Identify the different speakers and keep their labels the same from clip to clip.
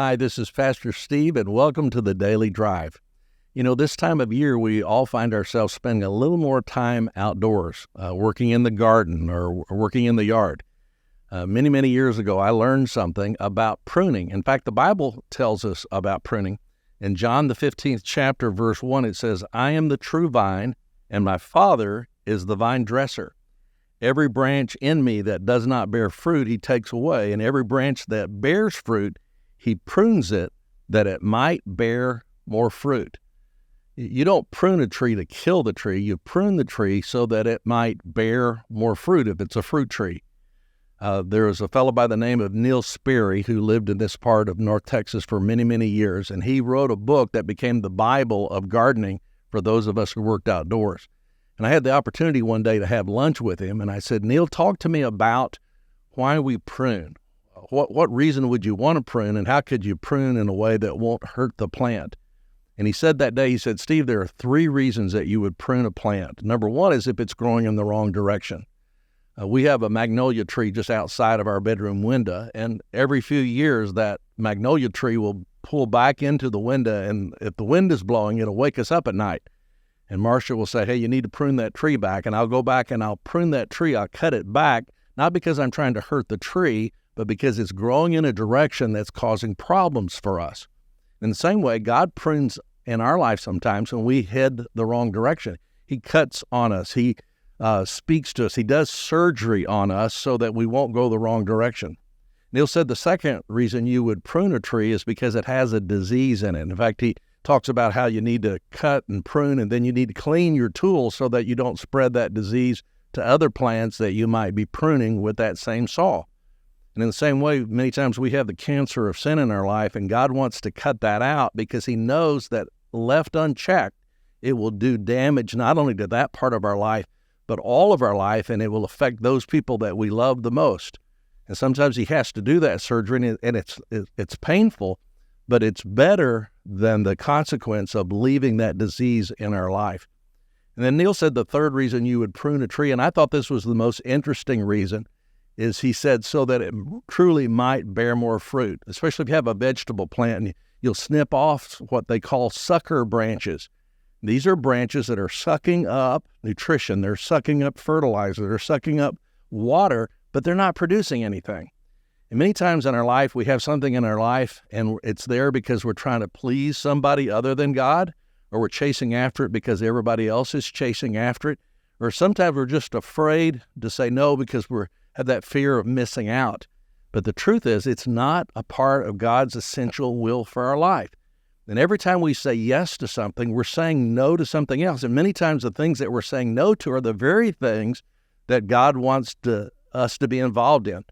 Speaker 1: Hi, this is Pastor Steve, and welcome to the Daily Drive. You know, this time of year, we all find ourselves spending a little more time outdoors, working in the garden or working in the yard. Many years ago, I learned something about pruning. In fact, the Bible tells us about pruning. In John, the 15th chapter, verse 1, it says, "I am the true vine, and my Father is the vine dresser. Every branch in me that does not bear fruit, he takes away, and every branch that bears fruit, he prunes it that it might bear more fruit." You don't prune a tree to kill the tree. You prune the tree so that it might bear more fruit if it's a fruit tree. There was a fellow by the name of Sperry who lived in this part of North Texas for many years, and he wrote a book that became the Bible of gardening for those of us who worked outdoors. And I had the opportunity one day to have lunch with him, and I said, "Neil, talk to me about why we prune. What reason would you want to prune, and how could you prune in a way that won't hurt the plant?" And he said that day, he said, "Steve, there are 3 reasons that you would prune a plant. Number 1 is if it's growing in the wrong direction." We have a magnolia tree just outside of our bedroom window, and every few years that magnolia tree will pull back into the window, and if the wind is blowing, it'll wake us up at night. And Marcia will say, "Hey, you need to prune that tree back." And I'll go back and I'll prune that tree. I'll cut it back, not because I'm trying to hurt the tree, but because it's growing in a direction that's causing problems for us. In the same way, God prunes in our life sometimes when we head the wrong direction. He cuts on us. He speaks to us. He does surgery on us so that we won't go the wrong direction. Neil said the second reason you would prune a tree is because it has a disease in it. In fact, he talks about how you need to cut and prune, and then you need to clean your tools so that you don't spread that disease to other plants that you might be pruning with that same saw. And in the same way, many times we have the cancer of sin in our life, and God wants to cut that out because he knows that left unchecked, it will do damage not only to that part of our life, but all of our life, and it will affect those people that we love the most. And sometimes he has to do that surgery, and it's painful, but it's better than the consequence of leaving that disease in our life. And then Neil said the third reason you would prune a tree, and I thought this was the most interesting reason, is he said so that it truly might bear more fruit, especially if you have a vegetable plant and you'll snip off what they call sucker branches. These are branches that are sucking up nutrition, they're sucking up fertilizer, they're sucking up water, but they're not producing anything. And many times in our life, we have something in our life and it's there because we're trying to please somebody other than God, or we're chasing after it because everybody else is chasing after it, or sometimes we're just afraid to say no because we have that fear of missing out. But the truth is, it's not a part of God's essential will for our life. And every time we say yes to something, we're saying no to something else. And many times the things that we're saying no to are the very things that God wants us to be involved in.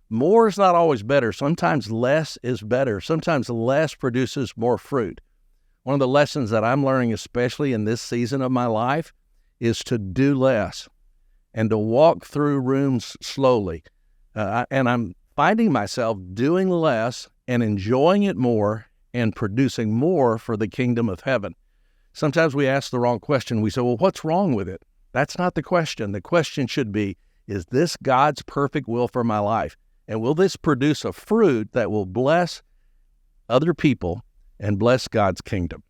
Speaker 1: More is not always better. Sometimes less is better. Sometimes less produces more fruit. One of the lessons that I'm learning, especially in this season of my life, is to do less and to walk through rooms slowly. And I'm finding myself doing less and enjoying it more and producing more for the kingdom of heaven. Sometimes we ask the wrong question. We say, well, what's wrong with it? That's not the question. The question should be, is this God's perfect will for my life? And will this produce a fruit that will bless other people and bless God's kingdom?